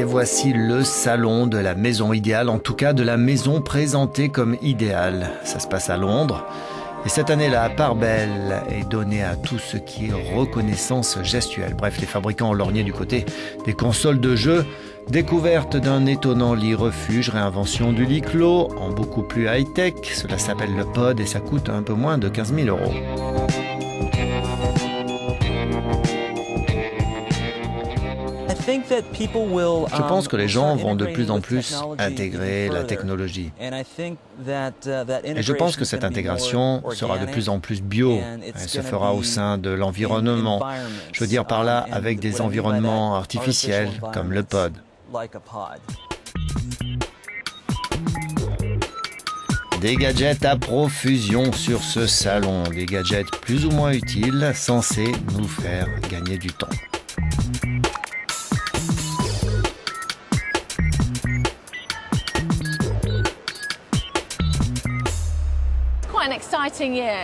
voici le salon de la maison idéale, en tout cas de la maison présentée comme idéale. Ça se passe à Londres. Et cette année, la part belle est donnée à tout ce qui est reconnaissance gestuelle. Bref, les fabricants ont lorgné du côté des consoles de jeux, découverte d'un étonnant lit refuge, réinvention du lit clos en beaucoup plus high-tech. Cela s'appelle le Pod et ça coûte un peu moins de 15 000 €. Je pense que les gens vont de plus en plus intégrer la technologie. Et je pense que cette intégration sera de plus en plus bio. Elle se fera au sein de l'environnement. Je veux dire par là avec des environnements artificiels comme le Pod. Des gadgets à profusion sur ce salon. Des gadgets plus ou moins utiles, censés nous faire gagner du temps.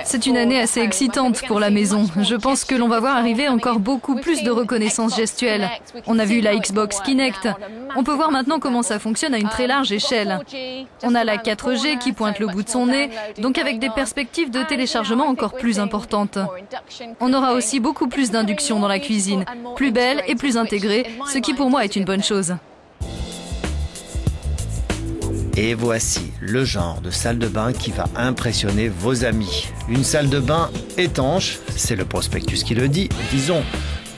C'est une année assez excitante pour la maison. Je pense que l'on va voir arriver encore beaucoup plus de reconnaissance gestuelle. On a vu la Xbox Kinect. On peut voir maintenant comment ça fonctionne à une très large échelle. On a la 4G qui pointe le bout de son nez, donc avec des perspectives de téléchargement encore plus importantes. On aura aussi beaucoup plus d'induction dans la cuisine, plus belle et plus intégrée, ce qui pour moi est une bonne chose. Et voici le genre de salle de bain qui va impressionner vos amis. Une salle de bain étanche, c'est le prospectus qui le dit. Disons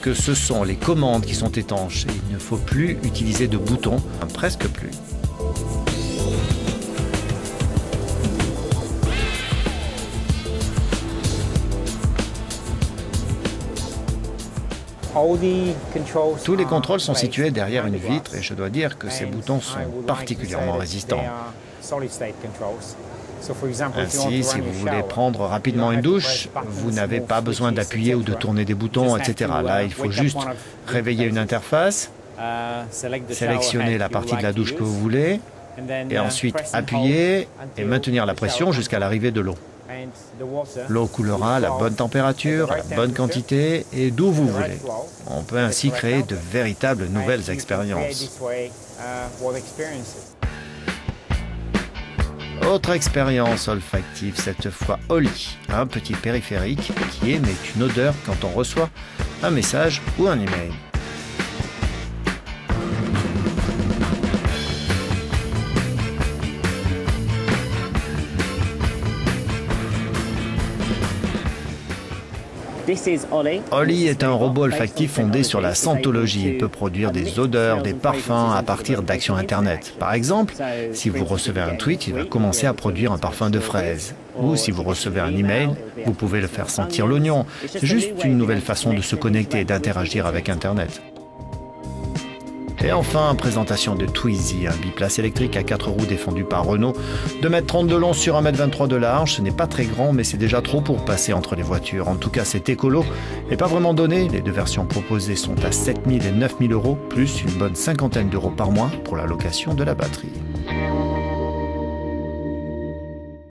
que ce sont les commandes qui sont étanches et il ne faut plus utiliser de boutons, presque plus. Tous les contrôles sont situés derrière une vitre et je dois dire que ces boutons sont particulièrement résistants. Ainsi, si vous voulez prendre rapidement une douche, vous n'avez pas besoin d'appuyer ou de tourner des boutons, etc. Là, il faut juste réveiller une interface, sélectionner la partie de la douche que vous voulez, et ensuite appuyer et maintenir la pression jusqu'à l'arrivée de l'eau. L'eau coulera à la bonne température, à la bonne quantité et d'où vous voulez. On peut ainsi créer de véritables nouvelles expériences. Autre expérience olfactive, cette fois Oli, un petit périphérique qui émet une odeur quand on reçoit un message ou un email. Oli est un robot olfactif fondé sur la sentologie. Il peut produire des odeurs, des parfums à partir d'actions Internet. Par exemple, si vous recevez un tweet, il va commencer à produire un parfum de fraise. Ou si vous recevez un email, vous pouvez le faire sentir l'oignon. C'est juste une nouvelle façon de se connecter et d'interagir avec Internet. Et enfin, présentation de Twizy, un biplace électrique à 4 roues défendu par Renault. 2,30 m de long sur 1,23 m de large. Ce n'est pas très grand, mais c'est déjà trop pour passer entre les voitures. En tout cas, c'est écolo et pas vraiment donné. Les deux versions proposées sont à 7 000 et 9 000 €, plus une bonne cinquantaine d'euros par mois pour la location de la batterie.